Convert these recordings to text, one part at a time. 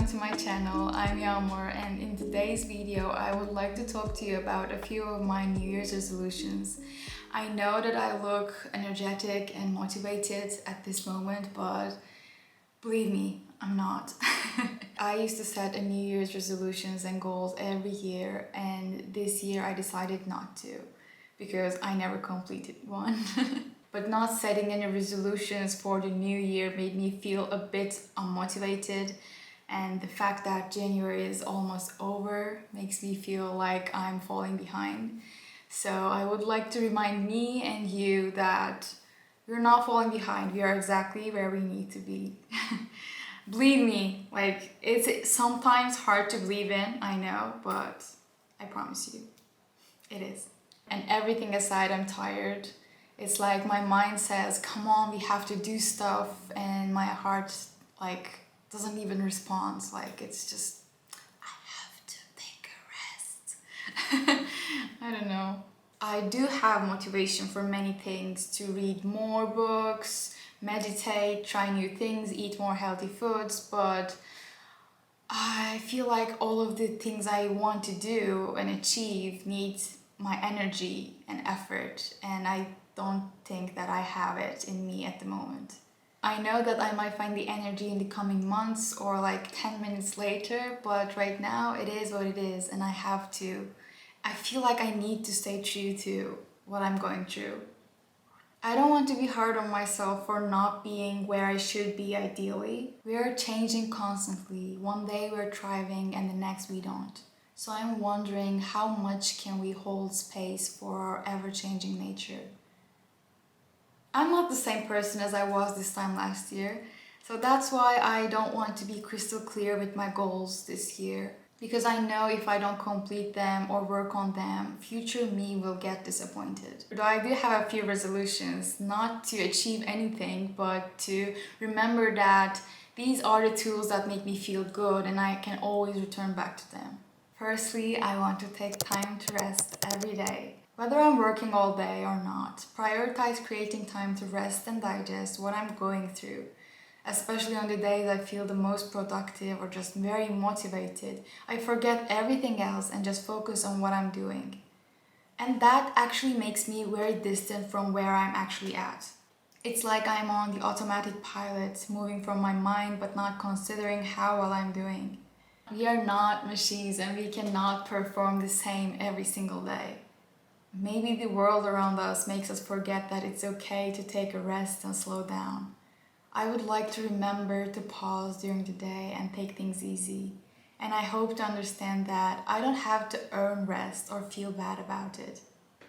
to my channel. I'm Yeamur, and in today's video I would like to talk to you about a few of my New Year's resolutions. I know that I look energetic and motivated at this moment, but believe me, I'm not. I used to set a New Year's resolutions and goals every year, and this year I decided not to because I never completed one. But not setting any resolutions for the new year made me feel a bit unmotivated, and the fact that January is almost over makes me feel like I'm falling behind. So I would like to remind me and you that we're not falling behind. We are exactly where we need to be. Believe me, like, it's sometimes hard to believe in, I know, but I promise you, it is. And everything aside, I'm tired. It's like my mind says, come on, we have to do stuff, and my heart doesn't even respond. Like, it's just, I have to take a rest. I don't know. I do have motivation for many things: to read more books, meditate, try new things, eat more healthy foods, but I feel like all of the things I want to do and achieve needs my energy and effort, and I don't think that I have it in me at the moment. I know that I might find the energy in the coming months or like 10 minutes later, but right now it is what it is, and I feel like I need to stay true to what I'm going through. I don't want to be hard on myself for not being where I should be ideally. We are changing constantly. One day we're thriving and the next we don't. So I'm wondering, how much can we hold space for our ever-changing nature? I'm not the same person as I was this time last year, so that's why I don't want to be crystal clear with my goals this year. Because I know if I don't complete them or work on them, future me will get disappointed. Though I do have a few resolutions, not to achieve anything, but to remember that these are the tools that make me feel good and I can always return back to them. Firstly, I want to take time to rest every day. Whether I'm working all day or not, prioritize creating time to rest and digest what I'm going through. Especially on the days I feel the most productive or just very motivated, I forget everything else and just focus on what I'm doing. And that actually makes me very distant from where I'm actually at. It's like I'm on the automatic pilot, moving from my mind but not considering how well I'm doing. We are not machines and we cannot perform the same every single day. Maybe the world around us makes us forget that it's okay to take a rest and slow down. I would like to remember to pause during the day and take things easy. And I hope to understand that I don't have to earn rest or feel bad about it.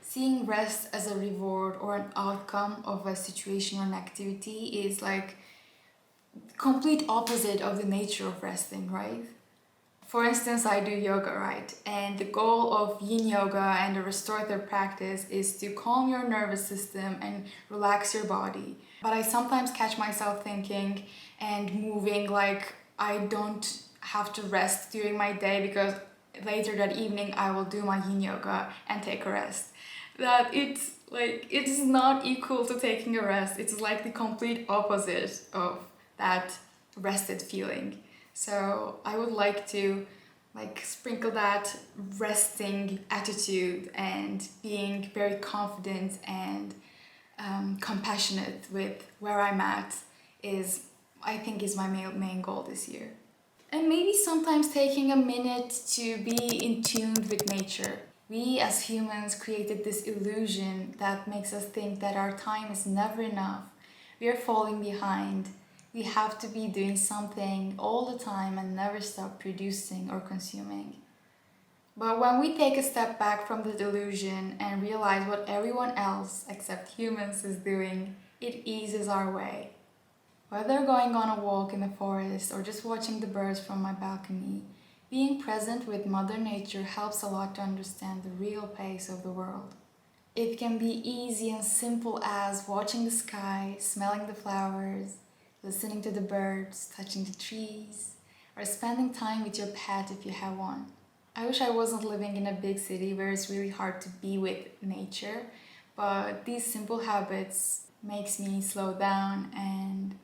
Seeing rest as a reward or an outcome of a situation or an activity is like the complete opposite of the nature of resting, right? For instance, I do yoga, right? And the goal of yin yoga and the restorative practice is to calm your nervous system and relax your body. But I sometimes catch myself thinking and moving like I don't have to rest during my day because later that evening I will do my yin yoga and take a rest. That it's like, it is not equal to taking a rest. It's like the complete opposite of that rested feeling. So I would like to sprinkle that resting attitude and being very confident and compassionate with where I'm at I think is my main goal this year. And maybe sometimes taking a minute to be in tune with nature. We as humans created this illusion that makes us think that our time is never enough. We are falling behind. We have to be doing something all the time and never stop producing or consuming. But when we take a step back from the delusion and realize what everyone else except humans is doing, it eases our way. Whether going on a walk in the forest or just watching the birds from my balcony, being present with Mother Nature helps a lot to understand the real pace of the world. It can be easy and simple as watching the sky, smelling the flowers, listening to the birds, touching the trees, or spending time with your pet if you have one. I wish I wasn't living in a big city where it's really hard to be with nature, but these simple habits makes me slow down and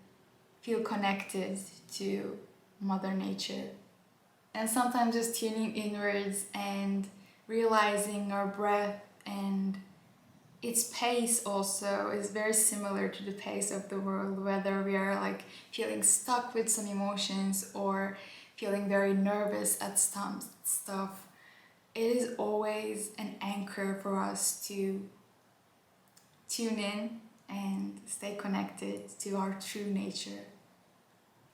feel connected to Mother Nature. And sometimes just tuning inwards and realizing our breath and its pace also is very similar to the pace of the world, whether we are like feeling stuck with some emotions or feeling very nervous at some stuff. It is always an anchor for us to tune in and stay connected to our true nature.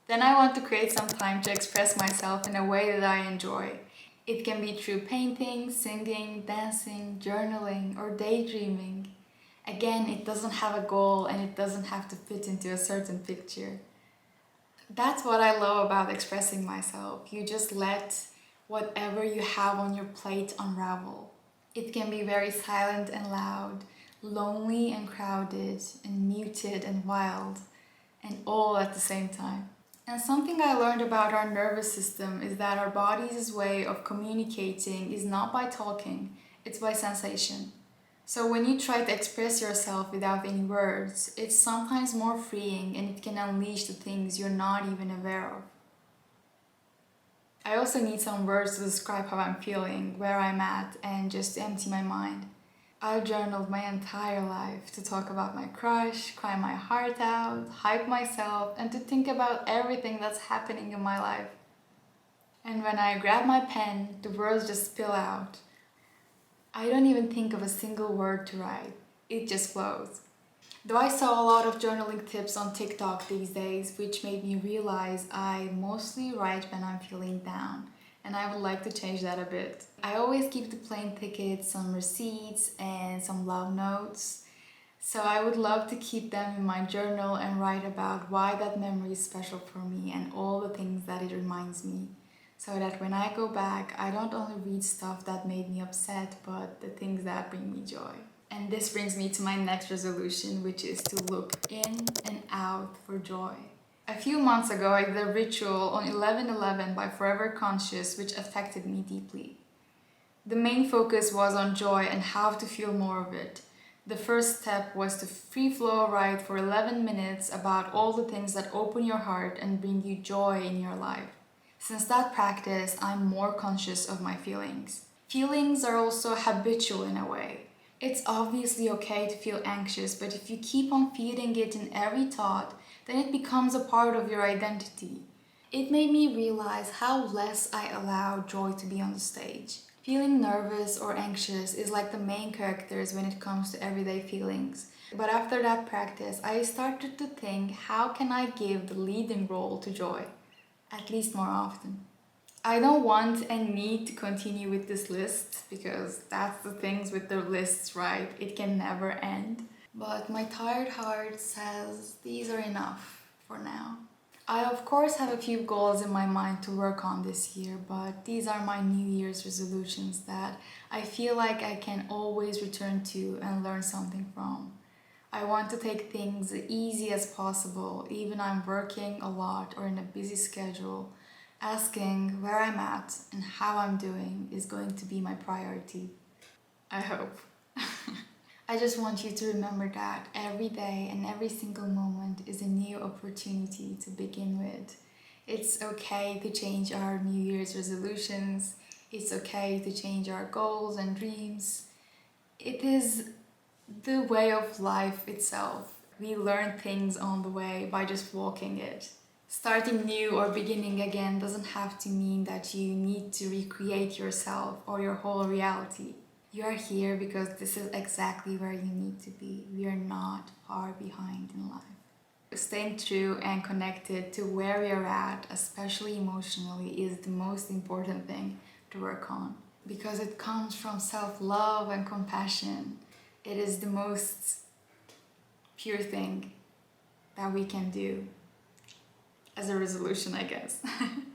Then I want to create some time to express myself in a way that I enjoy. It can be through painting, singing, dancing, journaling, or daydreaming. Again, it doesn't have a goal and it doesn't have to fit into a certain picture. That's what I love about expressing myself. You just let whatever you have on your plate unravel. It can be very silent and loud, lonely and crowded, and muted and wild, and all at the same time. And something I learned about our nervous system is that our body's way of communicating is not by talking, it's by sensation. So when you try to express yourself without any words, it's sometimes more freeing and it can unleash the things you're not even aware of. I also need some words to describe how I'm feeling, where I'm at, and just to empty my mind. I journaled my entire life to talk about my crush, cry my heart out, hype myself, and to think about everything that's happening in my life. And when I grab my pen, the words just spill out. I don't even think of a single word to write. It just flows. Though I saw a lot of journaling tips on TikTok these days, which made me realize I mostly write when I'm feeling down, and I would like to change that a bit. I always keep the plane tickets, some receipts, and some love notes. So I would love to keep them in my journal and write about why that memory is special for me and all the things that it reminds me. So that when I go back, I don't only read stuff that made me upset, but the things that bring me joy. And this brings me to my next resolution, which is to look in and out for joy. A few months ago, I did a ritual on 11/11 by Forever Conscious, which affected me deeply. The main focus was on joy and how to feel more of it. The first step was to free flow write for 11 minutes about all the things that open your heart and bring you joy in your life. Since that practice, I'm more conscious of my feelings. Feelings are also habitual in a way. It's obviously okay to feel anxious, but if you keep on feeding it in every thought, then it becomes a part of your identity. It made me realize how less I allow joy to be on the stage. Feeling nervous or anxious is like the main characters when it comes to everyday feelings. But after that practice, I started to think, how can I give the leading role to joy? At least more often. I don't want and need to continue with this list because that's the things with the lists, right? It can never end. But my tired heart says these are enough for now. I of course have a few goals in my mind to work on this year, but these are my New Year's resolutions that I feel like I can always return to and learn something from. I want to take things as easy as possible, even I'm working a lot or in a busy schedule. Asking where I'm at and how I'm doing is going to be my priority. I hope. I just want you to remember that every day and every single moment is a new opportunity to begin with. It's okay to change our New Year's resolutions. It's okay to change our goals and dreams. It is the way of life itself. We learn things on the way by just walking it. Starting new or beginning again doesn't have to mean that you need to recreate yourself or your whole reality. You are here because this is exactly where you need to be. We are not far behind in life. Staying true and connected to where we are at, especially emotionally, is the most important thing to work on. Because it comes from self-love and compassion. It is the most pure thing that we can do. As a resolution, I guess.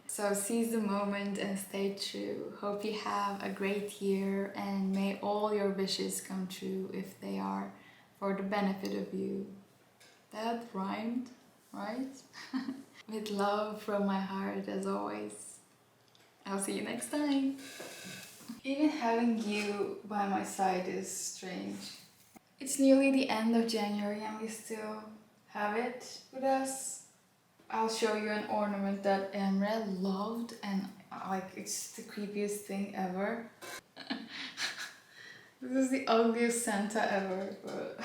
So seize the moment and stay true. Hope you have a great year and may all your wishes come true if they are for the benefit of you. That rhymed, right? With love from my heart as always. I'll see you next time. Even having you by my side is strange. It's nearly the end of January and we still have it with us. I'll show you an ornament that Emre loved, and like it's the creepiest thing ever. This is the ugliest Santa ever, but